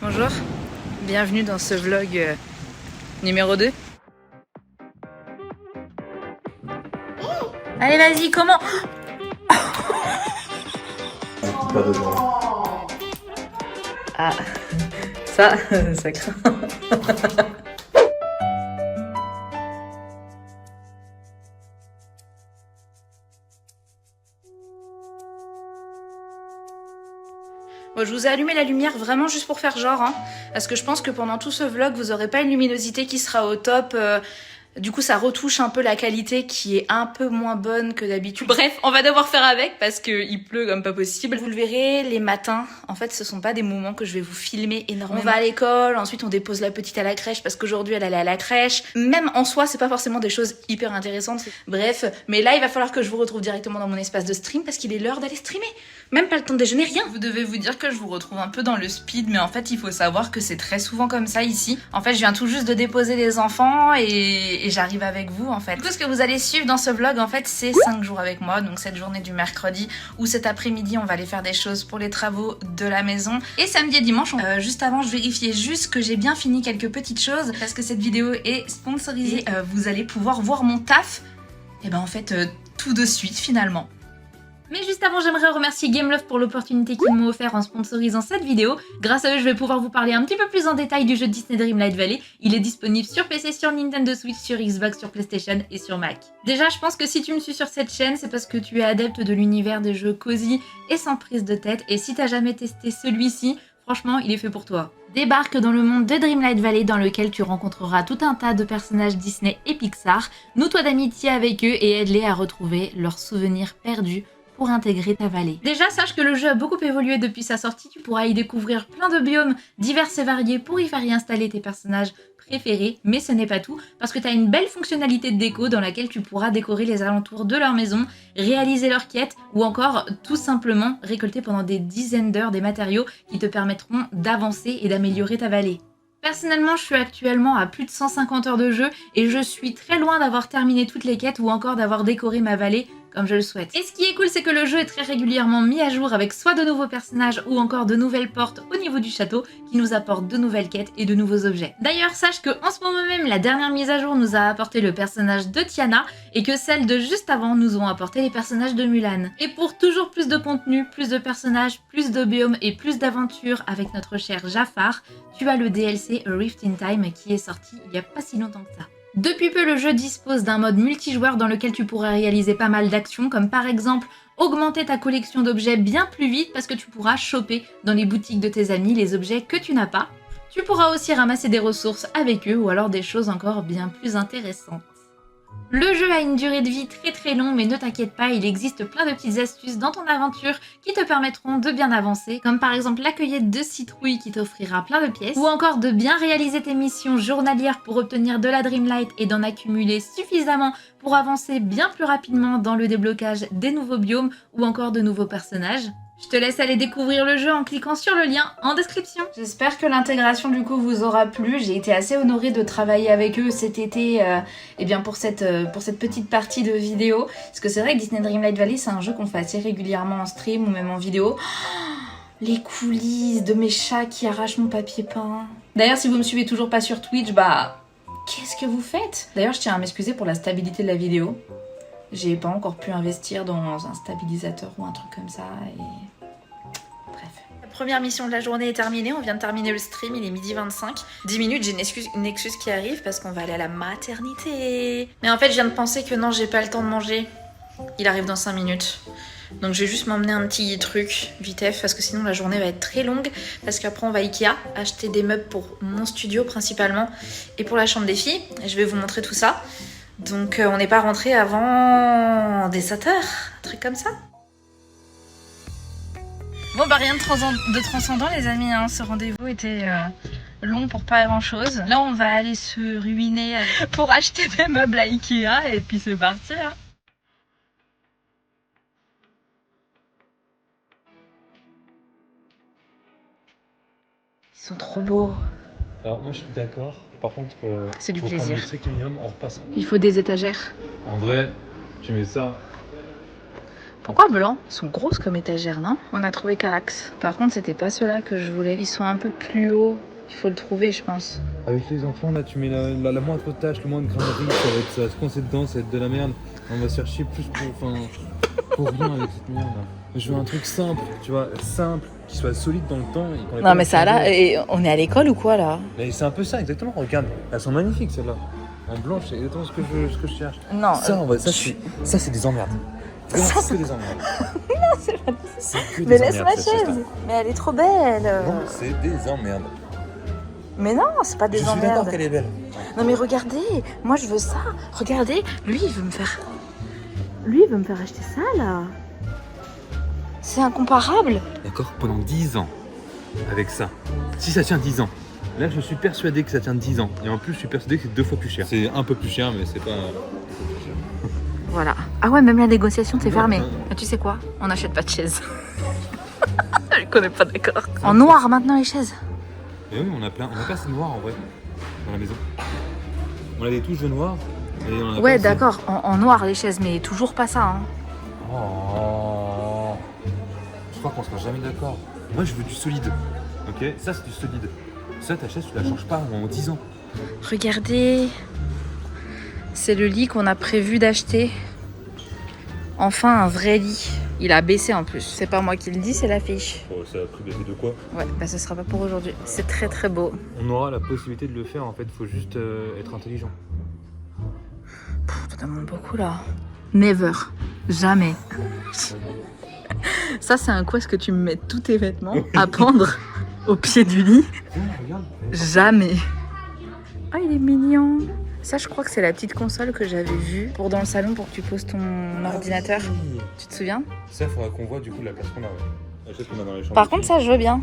Bonjour, bienvenue dans ce vlog numéro 2. Allez vas-y, comment? Pas dedans. Ah, ça craint. Bon, je vous ai allumé la lumière vraiment juste pour faire genre, hein, parce que je pense que pendant tout ce vlog, vous aurez pas une luminosité qui sera au top. Du coup, ça retouche un peu la qualité qui est un peu moins bonne que d'habitude. Bref, on va devoir faire avec parce qu'il pleut comme pas possible. Vous le verrez, les matins, en fait, ce sont pas des moments que je vais vous filmer énormément. On va à l'école, ensuite on dépose la petite à la crèche parce qu'aujourd'hui elle allait à la crèche. Même en soi, c'est pas forcément des choses hyper intéressantes. Bref, mais là, il va falloir que je vous retrouve directement dans mon espace de stream parce qu'il est l'heure d'aller streamer. Même pas le temps de déjeuner, rien. Vous devez vous dire que je vous retrouve un peu dans le speed, mais en fait, il faut savoir que c'est très souvent comme ça ici. En fait, je viens tout juste de déposer les enfants et j'arrive avec vous, en fait. Tout ce que vous allez suivre dans ce vlog, en fait, c'est 5 jours avec moi. Donc, cette journée du mercredi ou cet après-midi, on va aller faire des choses pour les travaux de la maison. Et samedi et dimanche, juste avant, je vérifiais juste que j'ai bien fini quelques petites choses parce que cette vidéo est sponsorisée. Vous allez pouvoir voir mon taf. Et ben, en fait, tout de suite, finalement. Mais juste avant, j'aimerais remercier Gameloft pour l'opportunité qu'ils m'ont offert en sponsorisant cette vidéo. Grâce à eux, je vais pouvoir vous parler un petit peu plus en détail du jeu Disney Dreamlight Valley. Il est disponible sur PC, sur Nintendo Switch, sur Xbox, sur PlayStation et sur Mac. Déjà, je pense que si tu me suis sur cette chaîne, c'est parce que tu es adepte de l'univers des jeux cosy et sans prise de tête. Et si t'as jamais testé celui-ci, franchement, il est fait pour toi. Débarque dans le monde de Dreamlight Valley dans lequel tu rencontreras tout un tas de personnages Disney et Pixar. Noue-toi d'amitié avec eux et aide-les à retrouver leurs souvenirs perdus pour intégrer ta vallée. Déjà, sache que le jeu a beaucoup évolué depuis sa sortie, tu pourras y découvrir plein de biomes divers et variés pour y faire y installer tes personnages préférés, mais ce n'est pas tout, parce que tu as une belle fonctionnalité de déco dans laquelle tu pourras décorer les alentours de leur maison, réaliser leurs quêtes, ou encore tout simplement récolter pendant des dizaines d'heures des matériaux qui te permettront d'avancer et d'améliorer ta vallée. Personnellement, je suis actuellement à plus de 150 heures de jeu et je suis très loin d'avoir terminé toutes les quêtes ou encore d'avoir décoré ma vallée comme je le souhaite. Et ce qui est cool, c'est que le jeu est très régulièrement mis à jour avec soit de nouveaux personnages ou encore de nouvelles portes au niveau du château qui nous apportent de nouvelles quêtes et de nouveaux objets. D'ailleurs, sache que en ce moment même, la dernière mise à jour nous a apporté le personnage de Tiana et que celles de juste avant nous ont apporté les personnages de Mulan. Et pour toujours plus de contenu, plus de personnages, plus de biomes et plus d'aventures avec notre cher Jafar, tu as le DLC A Rift in Time qui est sorti il y a pas si longtemps que ça. Depuis peu, le jeu dispose d'un mode multijoueur dans lequel tu pourras réaliser pas mal d'actions, comme par exemple augmenter ta collection d'objets bien plus vite parce que tu pourras choper dans les boutiques de tes amis les objets que tu n'as pas. Tu pourras aussi ramasser des ressources avec eux ou alors des choses encore bien plus intéressantes. Le jeu a une durée de vie très longue, mais ne t'inquiète pas, il existe plein de petites astuces dans ton aventure qui te permettront de bien avancer, comme par exemple la cueillette de citrouilles qui t'offrira plein de pièces, ou encore de bien réaliser tes missions journalières pour obtenir de la Dreamlight et d'en accumuler suffisamment pour avancer bien plus rapidement dans le déblocage des nouveaux biomes ou encore de nouveaux personnages. Je te laisse aller découvrir le jeu en cliquant sur le lien en description. J'espère que l'intégration du coup vous aura plu. J'ai été assez honorée de travailler avec eux cet été et bien pour cette petite partie de vidéo. Parce que c'est vrai que Disney Dreamlight Valley c'est un jeu qu'on fait assez régulièrement en stream ou même en vidéo. Les coulisses de mes chats qui arrachent mon papier peint. D'ailleurs si vous me suivez toujours pas sur Twitch, bah qu'est-ce que vous faites? D'ailleurs je tiens à m'excuser pour la stabilité de la vidéo. J'ai pas encore pu investir dans un stabilisateur ou un truc comme ça et... Bref. La première mission de la journée est terminée, on vient de terminer le stream, il est 12h25. 10 minutes, j'ai une excuse qui arrive parce qu'on va aller à la maternité. Mais en fait, je viens de penser que non, j'ai pas le temps de manger. Il arrive dans 5 minutes. Donc je vais juste m'emmener un petit truc vitef parce que sinon la journée va être très longue parce qu'après on va à Ikea acheter des meubles pour mon studio principalement et pour la chambre des filles. Et je vais vous montrer tout ça. Donc on n'est pas rentré avant des 7 heures, un truc comme ça. Bon bah rien de transcendant les amis, hein. Ce rendez-vous était long pour pas grand chose. Là on va aller se ruiner pour acheter des meubles à Ikea et puis c'est parti. Hein. Ils sont trop beaux. Alors moi je suis d'accord, par contre C'est du faut plaisir. prendre le strict minimum en repassant. Il faut des étagères. En vrai, tu mets ça. Pourquoi blanc? Ils sont grosses comme étagères, non? On a trouvé Carax. Par contre, c'était pas ceux-là que je voulais. Ils sont un peu plus hauts. Il faut le trouver, je pense. Avec les enfants, là, tu mets la moindre tâche, le moindre grain de riz, ça va se coincer dedans, ça va être de la merde. On va se faire chier plus pour rien avec cette merde. Je veux un truc simple, tu vois, simple, qui soit solide dans le temps. Et qu'on ait pas Non, mais ça besoin de là, changer. et on est à l'école ou quoi là? Mais c'est un peu ça, exactement. Regarde, elles sont magnifiques celles-là. En blanche, c'est exactement ce que je cherche. Non. Ça, c'est des emmerdes. Vraiment, Ça, c'est que des emmerdes. c'est pas... C'est que Mais des laisse ma emmerdes, cette chaise. chaise-là. Mais elle est trop belle. Non, c'est des emmerdes. Mais non, c'est pas des Je suis d'accord emmerdes. qu'elle est belle. Non mais regardez, moi je veux ça. Regardez, lui il veut me faire acheter ça là. C'est incomparable. D'accord, pendant 10 ans, avec ça. Si ça tient 10 ans. Là, je suis persuadé que ça tient 10 ans. Et en plus, je suis persuadé que c'est 2 fois plus cher. C'est un peu plus cher, mais c'est pas... Voilà. Ah ouais, même la négociation c'est Non, fermé. non. Ah, tu sais quoi? On n'achète pas de chaise. Je connais pas, d'accord. En noir maintenant les chaises. Mais oui, on a plein assez de noir en vrai, dans la maison. On a des touches de noir. Et on en a Ouais, pas assez. d'accord, en noir les chaises, mais toujours pas ça. Hein. Oh. Je crois qu'on sera jamais d'accord. Moi, je veux du solide. Ok, ça c'est du solide. Ça, ta chaise, tu la changes pas en 10 ans. Regardez, c'est le lit qu'on a prévu d'acheter. Enfin, un vrai lit. Il a baissé en plus. C'est pas moi qui le dis, c'est l'affiche. Oh, ça a pris baisser de quoi? Ouais, bah ce sera pas pour aujourd'hui. C'est très très beau. On aura la possibilité de le faire, en fait, faut juste être intelligent. Tu demandes beaucoup là. Never. Jamais. Ça, c'est un quoi? Est-ce que tu me mets tous tes vêtements à pendre au pied du lit? Oh, regarde. Jamais. Ah, il est mignon. Ça, je crois que c'est la petite console que j'avais vue pour dans le salon pour que tu poses ton ordinateur. Oui. Tu te souviens? Ça, faudra qu'on voit du coup la place qu'on a. Ouais. La chaise qu'on a dans les chambres. Par contre, ça, je veux bien.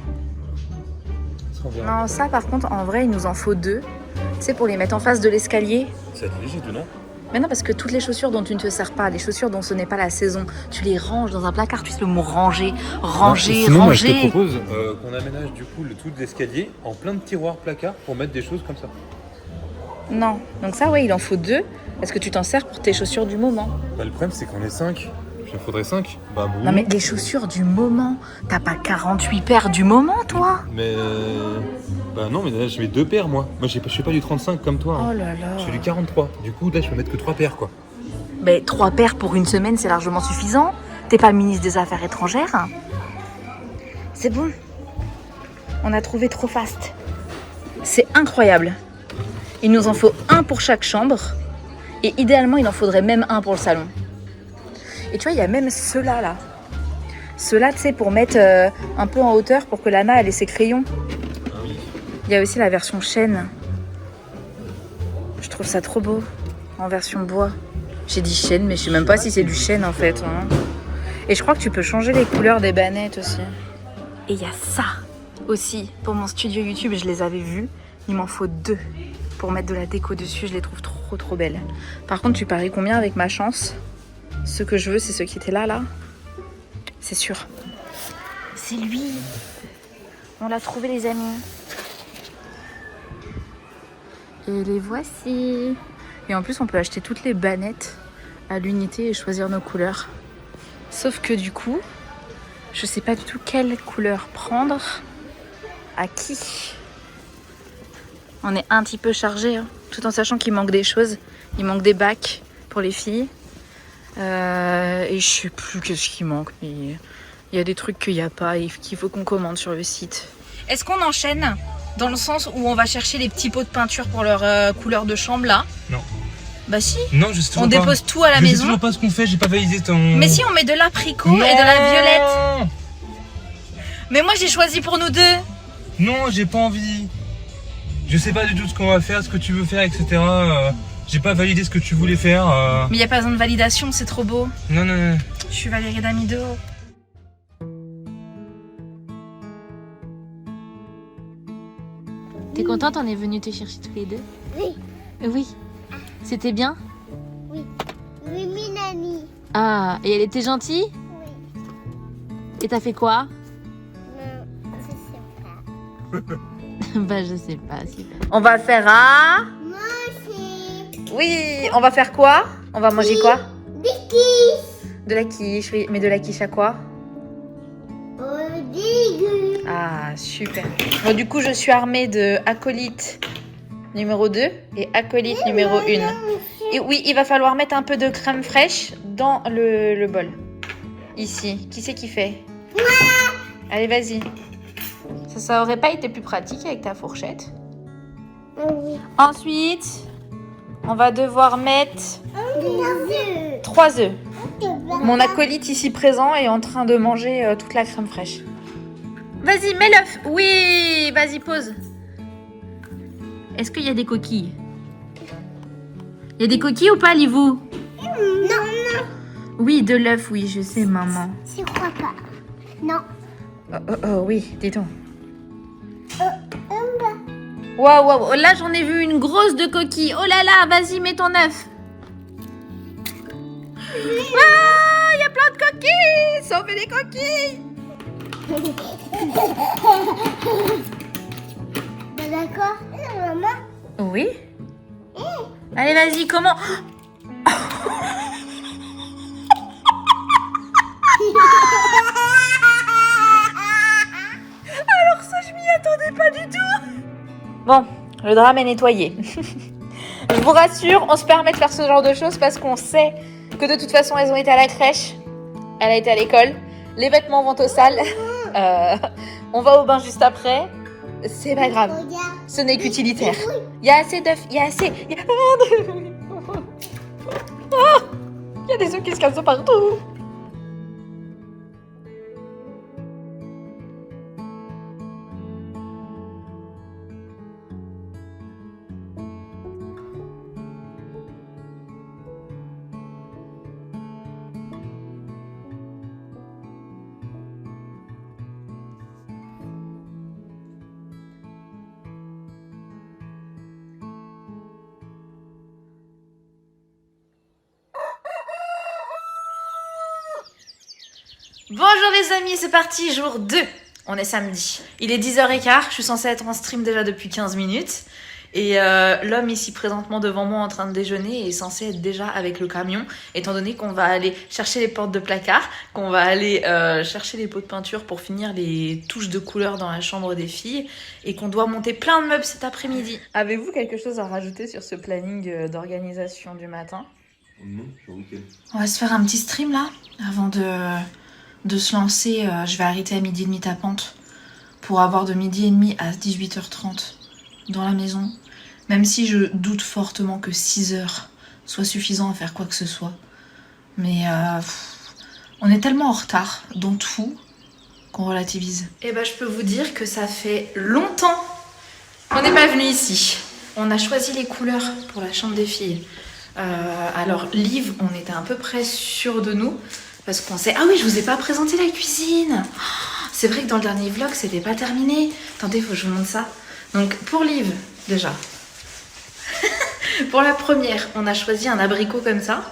Ça, on verra. Non, ça, par contre, en vrai, il nous en faut 2. Tu sais, pour les mettre en face de l'escalier. Ça va être léger, non? Mais non, parce que toutes les chaussures dont tu ne te sers pas, les chaussures dont ce n'est pas la saison, tu les ranges dans un placard. Tu sais le mot ranger, ranger, Sinon, moi, je te ranger. propose qu'on aménage du coup le tout de l'escalier en plein de tiroirs placards pour mettre des choses comme ça. Non. Donc ça, ouais, il en faut 2. Parce que tu t'en sers pour tes chaussures du moment. Bah, le problème, c'est qu'on est 5. Il en faudrait 5. Bah, bon. Non, mais les chaussures du moment. T'as pas 48 paires du moment, toi? Mais. Bah, non, mais là, je mets 2 paires, moi. Moi, je fais pas du 35 comme toi. Hein. Oh là là. Je fais du 43. Du coup, là, je peux mettre que 3 paires, quoi. Mais 3 paires pour une semaine, c'est largement suffisant. T'es pas ministre des Affaires étrangères. C'est bon. On a trouvé trop fast. C'est incroyable. Il nous en faut un pour chaque chambre. Et idéalement, il en faudrait même un pour le salon. Et tu vois, il y a même ceux-là, là. Ceux-là, tu sais, pour mettre un peu en hauteur pour que Lana, elle ait ses crayons. Ah oui. Il y a aussi la version chêne. Je trouve ça trop beau. En version bois. J'ai dit chêne, mais je sais même pas si c'est du chêne, en fait. Hein. Et je crois que tu peux changer les couleurs des bannettes aussi. Et il y a ça aussi. Pour mon studio YouTube, je les avais vus. Il m'en faut 2 pour mettre de la déco dessus. Je les trouve trop trop belles. Par contre, tu paries combien avec ma chance? Ce que je veux, c'est ceux qui étaient là. C'est sûr. C'est lui. On l'a trouvé, les amis. Et les voici. Et en plus, on peut acheter toutes les bannettes à l'unité et choisir nos couleurs. Sauf que du coup, je sais pas du tout quelle couleur prendre. À qui? On est un petit peu chargé, hein, tout en sachant qu'il manque des choses. Il manque des bacs pour les filles. Et je sais plus qu'est-ce qui manque. Mais il y a des trucs qu'il n'y a pas et qu'il faut qu'on commande sur le site. Est-ce qu'on enchaîne dans le sens où on va chercher les petits pots de peinture pour leur couleur de chambre là? Non. Bah si. Non, je sais toujours On pas. dépose tout à la Je sais maison. toujours pas ce qu'on fait, j'ai pas validé ton... Mais si, on met de l'apricot et de la violette. Mais moi j'ai choisi pour nous 2. Non, j'ai pas envie. Je sais pas du tout ce qu'on va faire, ce que tu veux faire, etc. J'ai pas validé ce que tu voulais faire. Mais il n'y a pas besoin de validation, c'est trop beau. Non, non, non. Je suis Valérie Damido. T'es contente, on est venu te chercher tous les 2? Oui, Oui. C'était bien? oui. Oui, Minani. Ah, et elle était gentille? Oui. Et t'as fait quoi? Non, je sais pas. Bah, je sais pas, super. On va le faire à... Moi aussi. Oui, on va faire quoi? On va manger quoi? Des kisses. De la quiche, oui. Mais de la quiche à quoi? Au début. Ah, super. Bon, du coup, je suis armée de acolyte numéro 2 et acolyte numéro 1. Et oui, il va falloir mettre un peu de crème fraîche dans le bol. Ici. Qui c'est qui fait? Allez, vas-y. Ça aurait pas été plus pratique avec ta fourchette? Oui. Ensuite, on va devoir mettre Des œufs. 3 œufs. Mon acolyte ici présent est en train de manger toute la crème fraîche. Vas-y, mets l'œuf. Oui, vas-y, pose. Est-ce qu'il y a des coquilles? Il y a des coquilles ou pas, Livou? Non, Oui, de l'œuf, oui, je sais, maman. je crois pas. Non. Oh, oui, dis donc. Waouh, là j'en ai vu une grosse de coquilles. Oh là là, vas-y, mets ton œuf. Ah, il y a plein de coquilles. Sauvez les coquilles. D'accord, maman. Oui. Allez, vas-y, comment? Alors ça, je m'y attendais pas du tout. Bon, le drame est nettoyé. Je vous rassure, on se permet de faire ce genre de choses parce qu'on sait que de toute façon, elles ont été à la crèche, elle a été à l'école, les vêtements vont aux salles, on va au bain juste après. C'est pas grave, Regarde. ce n'est qu'utilitaire. Il y a assez d'œufs, il y a assez... Il y a des œufs qui se cassent partout. Bonjour les amis, c'est parti, jour 2. On est samedi. Il est 10h15, je suis censée être en stream déjà depuis 15 minutes. Et l'homme ici présentement devant moi en train de déjeuner est censé être déjà avec le camion, étant donné qu'on va aller chercher les portes de placard, qu'on va aller chercher les pots de peinture pour finir les touches de couleur dans la chambre des filles, et qu'on doit monter plein de meubles cet après-midi. Avez-vous quelque chose à rajouter sur ce planning d'organisation du matin? Non, je suis ok. On va se faire un petit stream là, avant de se lancer. Je vais arrêter à 12h30 ta pente pour avoir de 12h30 à 18h30 dans la maison. Même si je doute fortement que 6 heures soit suffisant à faire quoi que ce soit. Mais on est tellement en retard dans tout qu'on relativise. Et ben je peux vous dire que ça fait longtemps qu'on n'est pas venu ici. On a choisi les couleurs pour la chambre des filles. Alors Liv, on était à peu près sûrs de nous. Parce qu'on sait... Ah oui, je vous ai pas présenté la cuisine. C'est vrai que dans le dernier vlog, c'était pas terminé. Attendez, faut que je vous montre ça. Donc, pour Liv, déjà. Pour la première, on a choisi un abricot comme ça.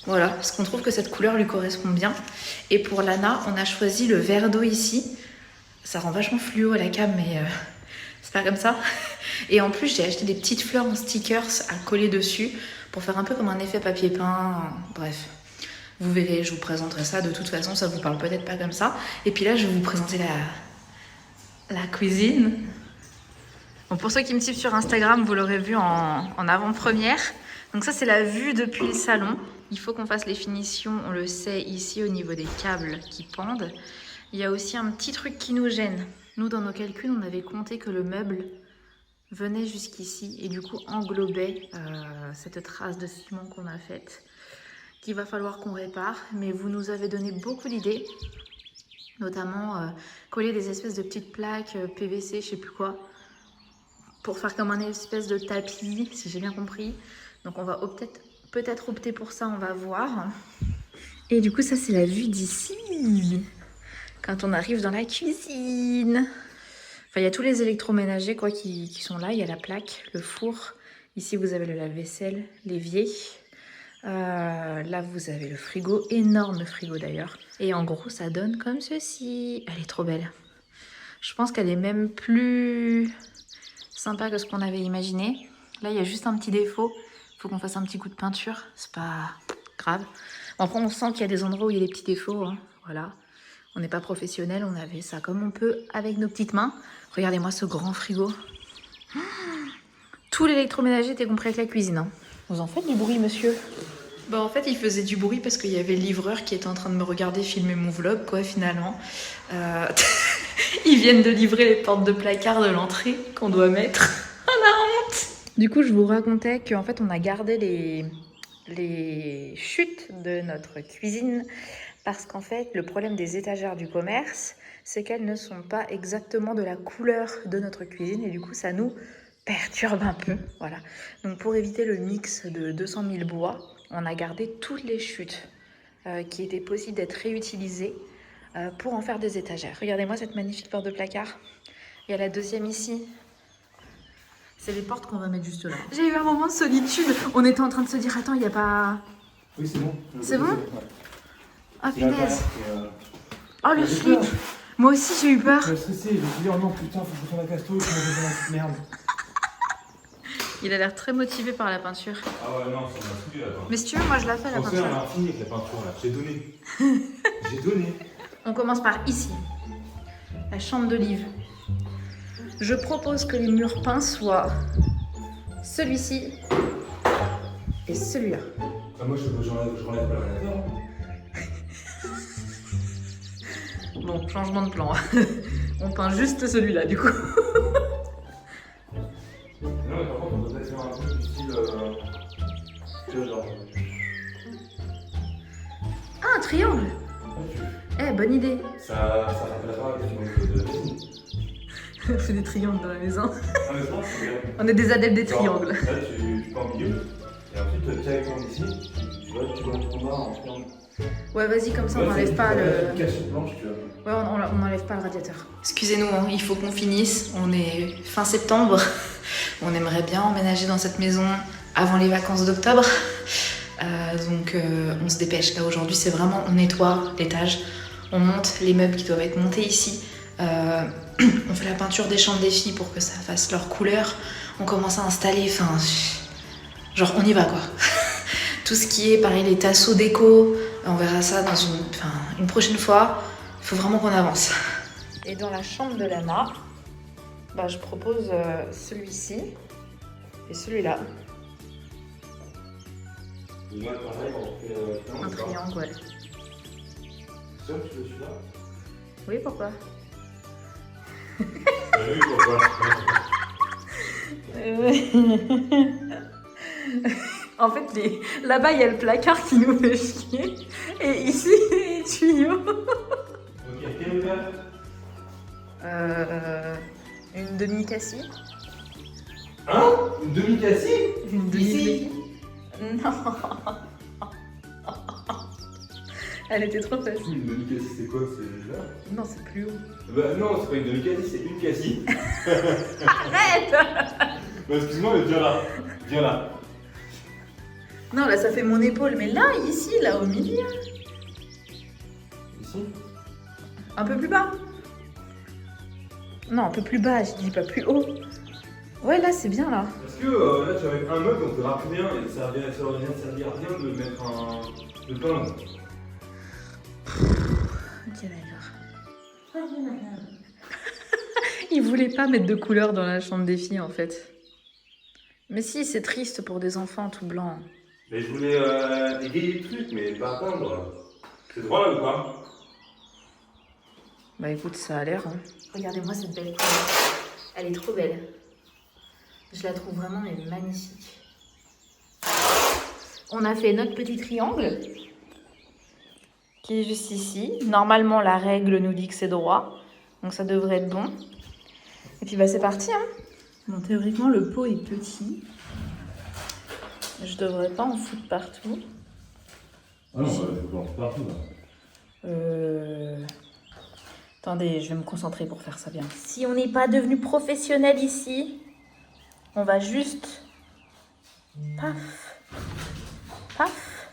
Voilà, parce qu'on trouve que cette couleur lui correspond bien. Et pour Lana, on a choisi le verre d'eau ici. Ça rend vachement fluo à la cam, mais c'est pas comme ça. Et en plus, j'ai acheté des petites fleurs en stickers à coller dessus pour faire un peu comme un effet papier peint. Bref. Vous verrez, je vous présenterai ça. De toute façon, ça vous parle peut-être pas comme ça. Et puis là, je vais vous présenter la cuisine. Bon, pour ceux qui me suivent sur Instagram, vous l'aurez vu en avant-première. Donc ça, c'est la vue depuis le salon. Il faut qu'on fasse les finitions, on le sait, ici au niveau des câbles qui pendent. Il y a aussi un petit truc qui nous gêne. Nous, dans nos calculs, on avait compté que le meuble venait jusqu'ici et du coup englobait cette trace de ciment qu'on a faite, qu'il va falloir qu'on répare, mais vous nous avez donné beaucoup d'idées, notamment coller des espèces de petites plaques PVC, je sais plus quoi, pour faire comme un espèce de tapis, si j'ai bien compris. Donc on va peut-être opter pour ça, on va voir. Et du coup ça c'est la vue d'ici, quand on arrive dans la cuisine. Enfin il y a tous les électroménagers quoi qui sont là, il y a la plaque, le four, ici vous avez le lave-vaisselle, l'évier. Là vous avez le frigo, énorme frigo d'ailleurs. Et en gros ça donne comme ceci. Elle est trop belle. Je pense qu'elle est même plus sympa que ce qu'on avait imaginé. Là il y a juste un petit défaut. Faut qu'on fasse un petit coup de peinture. C'est pas grave. Après, on sent qu'il y a des endroits où il y a des petits défauts. Hein. Voilà. On n'est pas professionnel, on avait ça comme on peut avec nos petites mains. Regardez-moi ce grand frigo. Tout l'électroménager était compris avec la cuisine. Hein. Vous en faites du bruit, monsieur? Bah en fait, il faisait du bruit parce qu'il y avait le livreur qui était en train de me regarder filmer mon vlog, quoi, finalement. Ils viennent de livrer les portes de placard de l'entrée qu'on doit mettre. On a honte. Du coup, je vous racontais qu'en fait, on a gardé les chutes de notre cuisine parce qu'en fait, le problème des étagères du commerce, c'est qu'elles ne sont pas exactement de la couleur de notre cuisine et du coup, ça nous perturbe un peu. Voilà. Donc, pour éviter le mix de 200 000 bois, on a gardé toutes les chutes qui étaient possibles d'être réutilisées pour en faire des étagères. Regardez-moi cette magnifique porte de placard. Il y a la deuxième ici. C'est les portes qu'on va mettre juste là. J'ai eu un moment de solitude. On était en train de se dire, attends, il n'y a pas... Oui, c'est bon. C'est bon? Ouais. Ah, Il y a punaise. pas- Oh, le J'ai slip. peur. Moi aussi, j'ai eu peur. Je suis stressé, je me suis dit, oh non, putain, faut que je retourne à Casto, je vais dans la petite merde. Il a l'air très motivé par la peinture. Ah ouais, non, ça m'a saoulé là. Mais si tu veux, moi, je la fais, la François, on peinture. a fini avec la peinture là. J'ai donné. J'ai donné. On commence par ici. La chambre d'olive. Je propose que les murs peints soient celui-ci et celui-là. Ah, moi, je relève pas le radiateur. Bon, changement de plan. On peint juste celui-là, du coup. Non, mais par contre, on devrait faire un truc du style. Tu vois, genre. Ah, un triangle. Eh, bonne idée. Ça rappellera des de la cuisine. On fait des triangles dans la maison. Ah, mais franchement, c'est bien. On est des adeptes des Genre, triangles. Là, tu pars au milieu. Et ensuite, tu as avec ici. Tu vois, tu vois le combat en triangle. Ouais, vas-y, comme ça, on Ouais, n'enlève c'est- pas ouais, le... une cache blanche, tu vois. Ouais, on n'enlève pas le radiateur. Excusez-nous, hein, il faut qu'on finisse. On est fin septembre. On aimerait bien emménager dans cette maison avant les vacances d'octobre. Donc on se dépêche. Là aujourd'hui, c'est vraiment on nettoie l'étage, on monte les meubles qui doivent être montés ici. On fait la peinture des chambres des filles pour que ça fasse leur couleur. On commence à installer, enfin, genre on y va quoi. Tout ce qui est pareil, les tasseaux déco, on verra ça dans une prochaine fois. Il faut vraiment qu'on avance. Et dans la chambre de Lana, bah, je propose celui-ci et celui-là. Et moi, pareil, on fait Un triangle, ouais. Ça, tu veux celui-là? Oui, pourquoi? Oui, pourquoi? En fait, là-bas, il y a le placard qui nous fait chier. Et ici, les tuyaux. Ok, quelle hauteur? Une demi-cassie. Hein? Une demi-cassie? Une demi Non. Elle était trop facile. Une demi-cassie, c'est quoi? C'est là? Non, c'est plus haut. Bah non, c'est pas une demi-cassie, c'est une cassie. Arrête! Bah excuse-moi, mais viens là. Viens là. Non, là, ça fait mon épaule. Mais là, ici, là, au milieu. Ici? Un peu plus bas. Non, un peu plus bas, je dis pas plus haut. Ouais, là, c'est bien, là. Parce que là, tu vas mettre un meuble, on verra plus rien, et ça va rien servir à rien de mettre de peindre. Ok, d'accord. Il voulait pas mettre de couleur dans la chambre des filles, en fait. Mais si, c'est triste pour des enfants tout blancs. Mais je voulais égayer le truc, mais pas peindre. C'est droit là ou pas? Bah écoute, ça a l'air. Hein. Regardez-moi cette belle couleur. Elle est trop belle. Je la trouve vraiment mais magnifique. On a fait notre petit triangle qui est juste ici. Normalement, la règle nous dit que c'est droit. Donc ça devrait être bon. Et puis bah c'est parti. Hein. Bon, théoriquement, le pot est petit. Je devrais pas en foutre partout. Ah non, je blanche partout là. Attendez, je vais me concentrer pour faire ça bien. Si on n'est pas devenu professionnel ici, on va juste... Paf. Paf.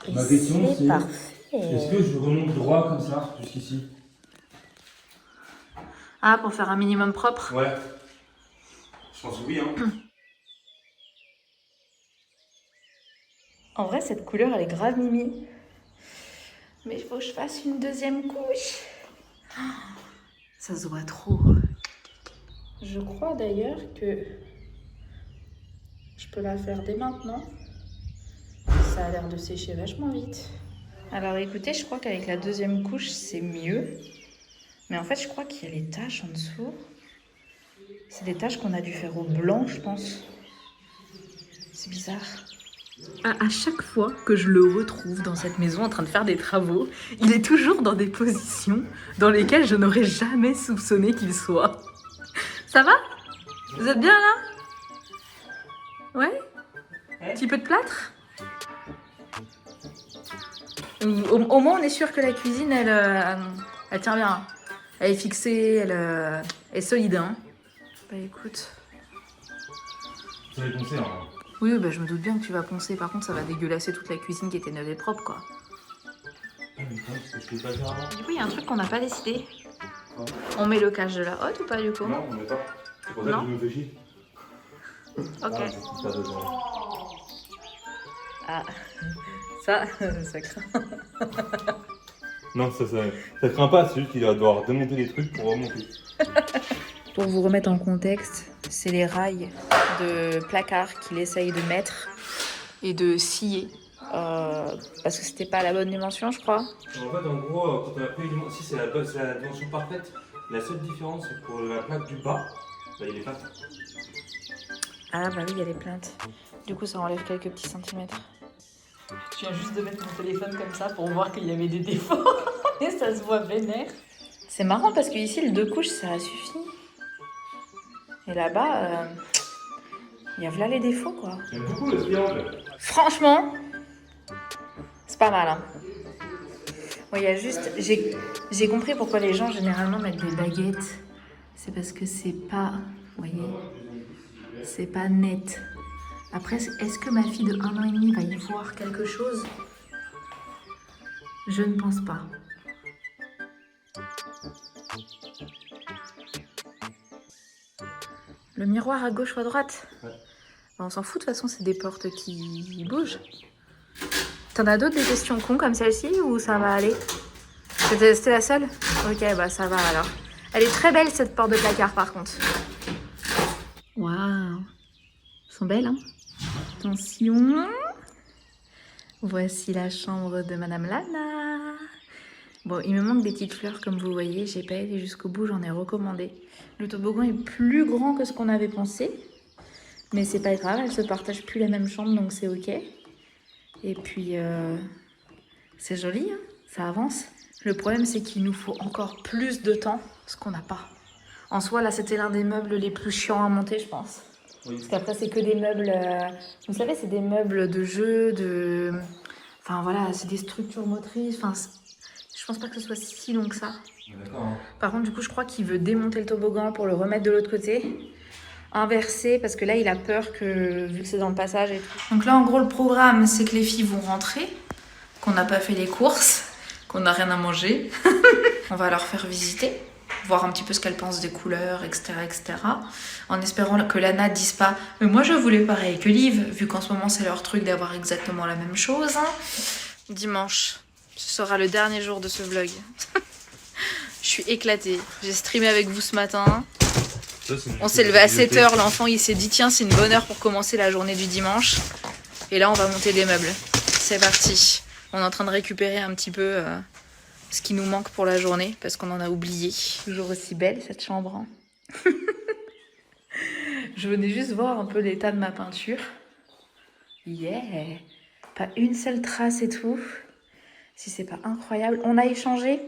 Et Ma question, c'est- parfait. Est-ce que je remonte droit comme ça, jusqu'ici? Ah, pour faire un minimum propre. Ouais. Je pense que oui, hein. En vrai, cette couleur, elle est grave mimi. Mais il faut que je fasse une deuxième couche. Ça se voit trop. Je crois d'ailleurs que je peux la faire dès maintenant. Ça a l'air de sécher vachement vite. Alors écoutez, je crois qu'avec la deuxième couche, c'est mieux. Mais en fait, je crois qu'il y a les taches en dessous. C'est des taches qu'on a dû faire au blanc, je pense. C'est bizarre. À chaque fois que je le retrouve dans cette maison en train de faire des travaux, il est toujours dans des positions dans lesquelles je n'aurais jamais soupçonné qu'il soit. Ça va? Vous êtes bien là? Ouais? Un petit peu de plâtre? Au moins on est sûr que la cuisine elle tient bien. Elle est fixée, elle est solide. Hein. Bah écoute. Tu vas poncer, hein. Oui, bah, je me doute bien que tu vas poncer. Par contre, ça va dégueulasser toute la cuisine qui était neuve et propre, quoi. Oui, il y a un truc qu'on n'a pas décidé. Ouais. On met le cache de la hotte ou pas du coup? Non, on met pas. C'est pour ça que je me fais chier. Ok. Ah, ça craint. Non, ça craint pas, c'est juste qu'il va devoir démonter les trucs pour remonter. Pour vous remettre en contexte, c'est les rails de placard qu'il essaye de mettre et de scier. Parce que c'était pas la bonne dimension, je crois. En fait, en gros, quand on a pris les dimensions, si c'est la dimension parfaite, la seule différence, c'est pour la plaque du bas, bah, il est pas. Ah bah oui, il y a les plaintes. Du coup, ça enlève quelques petits centimètres. Je viens juste de mettre mon téléphone comme ça pour voir qu'il y avait des défauts. Et ça se voit vénère. C'est marrant parce que ici, le 2 couches, ça a suffi. Et là-bas, il y a là les défauts, quoi. J'aime beaucoup le triangle. Franchement, c'est pas mal, hein. Bon, il y a juste... J'ai compris pourquoi les gens, généralement, mettent des baguettes. C'est parce que c'est pas... Vous voyez, c'est pas net. Après, est-ce que ma fille de 1 an et demi va y voir quelque chose? Je ne pense pas. Le miroir à gauche ou à droite? Ouais. On s'en fout, de toute façon, c'est des portes qui bougent. T'en as d'autres, des questions cons comme celle-ci, ou ça va aller? C'était la seule? Ok, bah ça va alors. Elle est très belle, cette porte de placard, par contre. Waouh! Elles sont belles, hein? Attention! Voici la chambre de Madame Lana. Bon, il me manque des petites fleurs, comme vous voyez. J'ai pas été jusqu'au bout, j'en ai recommandé. Le toboggan est plus grand que ce qu'on avait pensé. Mais c'est pas grave, elles se partagent plus la même chambre, donc c'est ok. Et puis, c'est joli, hein, ça avance. Le problème, c'est qu'il nous faut encore plus de temps, ce qu'on n'a pas. En soi, là, c'était l'un des meubles les plus chiants à monter, je pense. Oui. Parce qu'après, c'est que des meubles... vous savez, c'est des meubles de jeu, de... Enfin, voilà, c'est des structures motrices. Enfin, je pense pas que ce soit si long que ça. D'accord. Hein. Par contre, du coup, je crois qu'il veut démonter le toboggan pour le remettre de l'autre côté. Inverser, parce que là, il a peur que, vu que c'est dans le passage et tout. Donc là, en gros, le programme, c'est que les filles vont rentrer, qu'on n'a pas fait les courses, qu'on n'a rien à manger. On va leur faire visiter, voir un petit peu ce qu'elles pensent des couleurs, etc., etc. En espérant que Lana dise pas « Mais moi, je voulais pareil que Liv », vu qu'en ce moment, c'est leur truc d'avoir exactement la même chose. Hein. Dimanche, ce sera le dernier jour de ce vlog. Je suis éclatée. J'ai streamé avec vous ce matin. On s'est levé à 7h, l'enfant il s'est dit tiens c'est une bonne heure pour commencer la journée du dimanche. Et là on va monter des meubles. C'est parti. On est en train de récupérer un petit peu ce qui nous manque pour la journée parce qu'on en a oublié. Toujours aussi belle cette chambre. Hein. Je venais juste voir un peu l'état de ma peinture. Yeah. Pas une seule trace et tout. Si c'est pas incroyable. On a échangé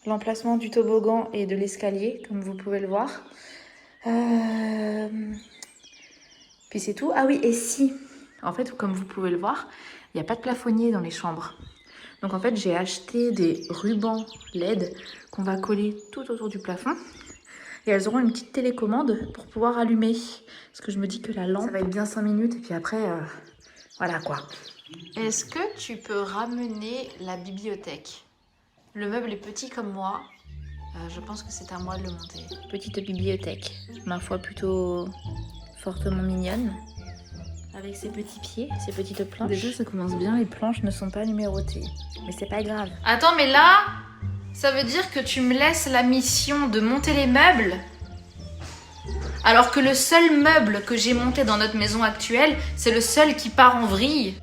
l'emplacement du toboggan et de l'escalier comme vous pouvez le voir. Puis c'est tout. Ah oui, et si, en fait, comme vous pouvez le voir, il n'y a pas de plafonnier dans les chambres. Donc en fait, j'ai acheté des rubans LED qu'on va coller tout autour du plafond. Et elles auront une petite télécommande pour pouvoir allumer. Parce que je me dis que la lampe, ça va être bien 5 minutes. Et puis après, voilà quoi. Est-ce que tu peux ramener la bibliothèque? Le meuble est petit comme moi. Je pense que c'est à moi de le monter. Petite bibliothèque, ma foi plutôt fortement mignonne, avec ses petits pieds, ses petites planches. Déjà, ça commence bien, les planches ne sont pas numérotées. Mais c'est pas grave. Attends, mais là, ça veut dire que tu me laisses la mission de monter les meubles, alors que le seul meuble que j'ai monté dans notre maison actuelle, c'est le seul qui part en vrille.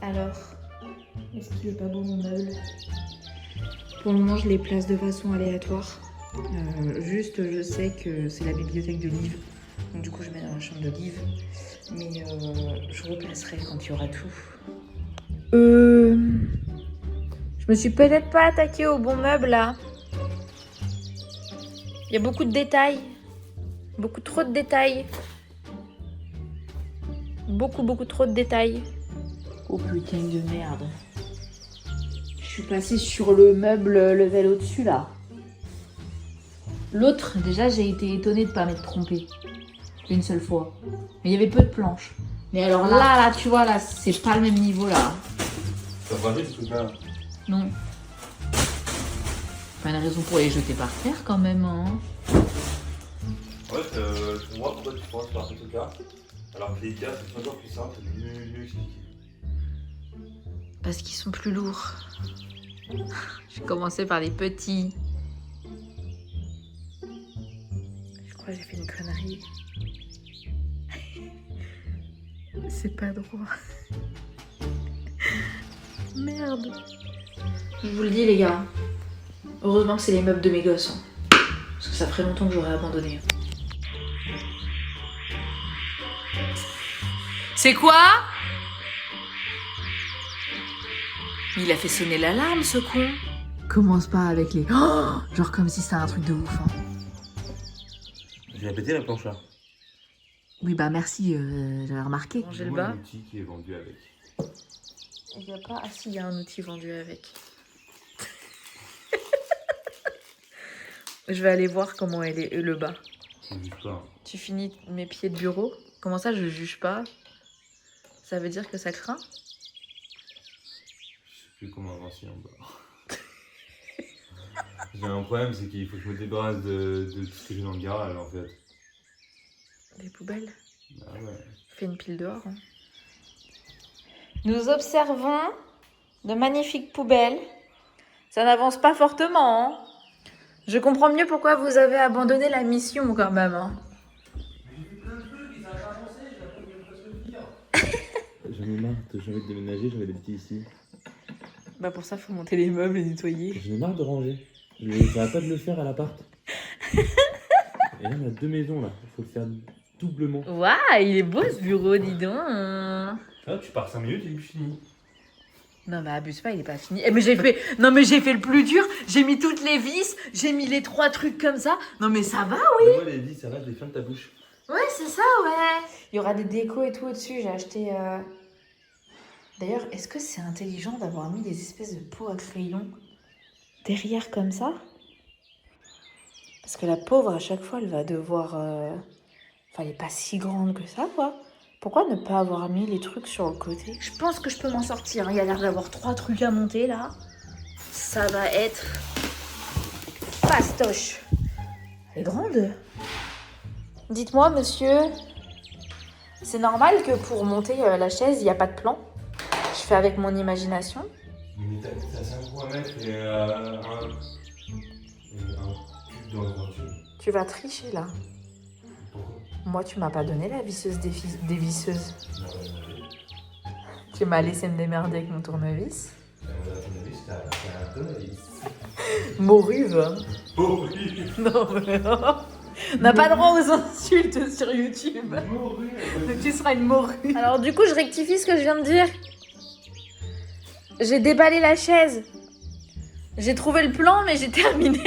Alors, est-ce qu'il est pas beau mon meuble? Pour le moment, je les place de façon aléatoire. Juste, je sais que c'est la bibliothèque de Liv. Donc du coup, je mets dans la chambre de Liv. Mais je replacerai quand il y aura tout. Je me suis peut-être pas attaquée au bon meuble là. Il y a beaucoup de détails. Beaucoup trop de détails. Beaucoup trop de détails. Oh putain de merde. Je suis passée sur le meuble level au-dessus là. L'autre, déjà j'ai été étonnée de pas m'être trompée. Une seule fois. Mais il y avait peu de planches. Mais alors là, tu vois, là, c'est pas le même niveau là. T'as pas vu ce truc-là? Non. Pas une raison pour les jeter par terre quand même, hein. Ouais, je vois pourquoi tu penses par ce truc-là. Alors que les gars, c'est toujours plus simple, mieux expliqué. Parce qu'ils sont plus lourds. J'ai commencé par les petits. Je crois que j'ai fait une connerie. C'est pas droit. Merde. Je vous le dis les gars. Heureusement que c'est les meubles de mes gosses. Hein. Parce que ça ferait longtemps que j'aurais abandonné. C'est quoi? Il a fait sonner l'alarme, ce con. Commence pas avec les... Oh, genre comme si c'était un truc de ouf. Hein. J'ai pété la planche là. Oui, bah merci, j'avais remarqué. J'ai le bas. Outil qui est vendu avec. Il n'y a pas... Ah si, il y a un outil vendu avec. Je vais aller voir comment elle est le bas. Je juge pas. Tu finis mes pieds de bureau? Comment ça, je juge pas? Ça veut dire que ça craint? Je sais plus comment avancer en bas. J'ai un problème, c'est qu'il faut que je me débarrasse de tout ce que j'ai dans le garage en fait. Des poubelles? Ah ouais. Fais une pile dehors. Hein. Nous observons de magnifiques poubelles. Ça n'avance pas fortement. Hein. Je comprends mieux pourquoi vous avez abandonné la mission quand même. Hein. J'en ai marre, j'ai envie de déménager, j'en ai des petits ici. Bah pour ça, faut monter les meubles et nettoyer. J'en ai marre de ranger. J'arrête pas de le faire à l'appart. Et là, on a 2 maisons là, il faut le faire doublement. Waouh, il est beau ce bureau, dis donc. Ah, tu pars 5 minutes et puis fini. Non mais abuse pas, il est pas fini. Mais j'ai fait... Non mais j'ai fait le plus dur. J'ai mis toutes les vis, j'ai mis les 3 trucs comme ça. Non mais ça va, oui. Moi les vis, ça va, je les ferme de ta bouche. Ouais, c'est ça, ouais. Il y aura des décos et tout au-dessus. J'ai acheté... D'ailleurs, est-ce que c'est intelligent d'avoir mis des espèces de pots à crayon derrière comme ça? Parce que la pauvre, à chaque fois, elle va devoir... Enfin, elle est pas si grande que ça, quoi. Pourquoi ne pas avoir mis les trucs sur le côté? Je pense que je peux m'en sortir. Il y a l'air d'avoir 3 trucs à monter, là. Ça va être... fastoche. Elle est grande. Dites-moi, monsieur, c'est normal que pour monter la chaise, il n'y a pas de plan? Je fais avec mon imagination. Mais t'as 5 roues à mettre et un tube dans le tube. Tu vas tricher, là. Pourquoi? Moi, tu m'as pas donné la visseuse des visseuses. Non, Tu m'as laissé me démerder avec mon tournevis. un tournevis. Moruve. Horrible. Non, mais non. On n'a pas droit aux insultes sur YouTube. Donc tu seras une morue. Alors du coup, je rectifie ce que je viens de dire. J'ai déballé la chaise. J'ai trouvé le plan, mais j'ai terminé.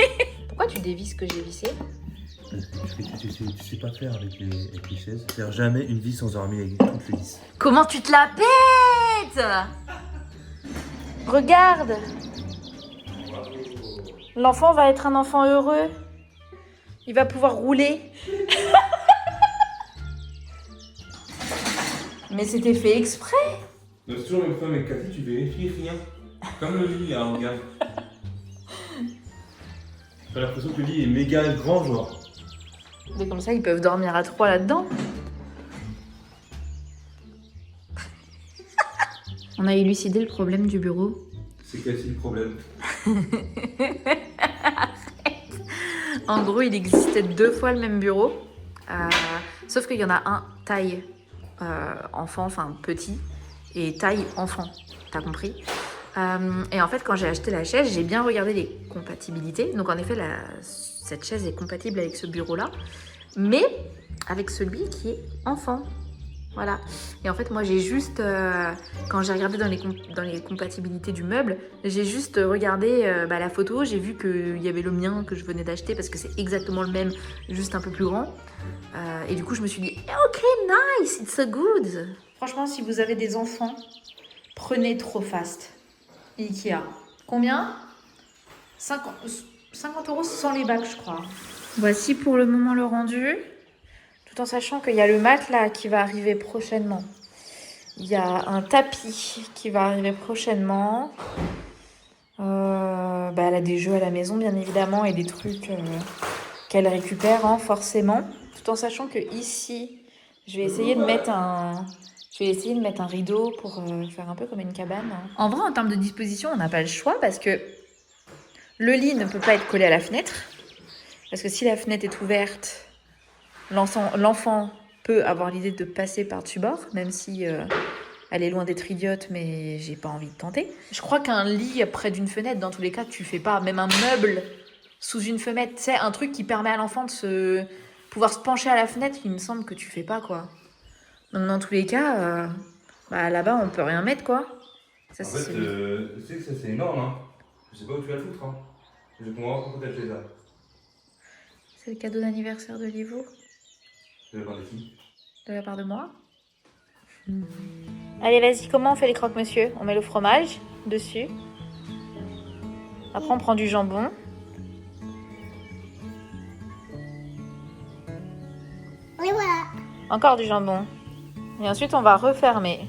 Pourquoi tu dévisses ce que j'ai vissé? Parce que tu sais pas faire avec les chaises. Faire jamais une vis sans avoir mis avec toutes les vis. Comment tu te la pètes? Regarde. L'enfant va être un enfant heureux. Il va pouvoir rouler. Mais c'était fait exprès. C'est toujours une fois avec Cathy, tu vérifies rien. Comme le lit, là, regarde. J'ai l'impression que le lit est méga grand, genre. Mais comme ça, ils peuvent dormir à 3 là-dedans. On a élucidé le problème du bureau. C'est quel le problème? En gros, il existait 2 fois le même bureau. Sauf qu'il y en a un taille enfant, enfin petit, et taille enfant. T'as compris? Et en fait, quand j'ai acheté la chaise, j'ai bien regardé les compatibilités. Donc en effet, cette chaise est compatible avec ce bureau-là, mais avec celui qui est enfant. Voilà. Et en fait, moi, j'ai juste, quand j'ai regardé dans les compatibilités du meuble, j'ai juste regardé la photo. J'ai vu qu'il y avait le mien que je venais d'acheter parce que c'est exactement le même, juste un peu plus grand. Et du coup, je me suis dit, ok, nice, it's so good. Franchement, si vous avez des enfants, prenez Trop Fast. Ikea. Combien 50 € sans les bacs, je crois. Voici pour le moment le rendu. Tout en sachant qu'il y a le matelas qui va arriver prochainement. Il y a un tapis qui va arriver prochainement. Elle a des jeux à la maison, bien évidemment, et des trucs qu'elle récupère, hein, forcément. Tout en sachant que ici, je vais essayer de mettre un rideau pour faire un peu comme une cabane. En vrai, en termes de disposition, on n'a pas le choix parce que le lit ne peut pas être collé à la fenêtre. Parce que si la fenêtre est ouverte, l'enfant peut avoir l'idée de passer par-dessus bord, même si elle est loin d'être idiote, mais j'ai pas envie de tenter. Je crois qu'un lit près d'une fenêtre, dans tous les cas, tu fais pas. Même un meuble sous une fenêtre, c'est un truc qui permet à l'enfant de pouvoir se pencher à la fenêtre, il me semble que tu fais pas, quoi. Donc dans tous les cas, là-bas, on peut rien mettre, quoi. Ça, En fait, tu sais que ça c'est énorme, hein. Je sais pas où tu vas le foutre, hein. Je comprends pas pourquoi t'as fait ça. C'est le cadeau d'anniversaire de Livo, De la part de qui? de la part de moi. Allez, vas-y, comment on fait les croque-monsieur? On met le fromage dessus. Après, on prend du jambon. Et voilà. Encore du jambon. Et ensuite, on va refermer.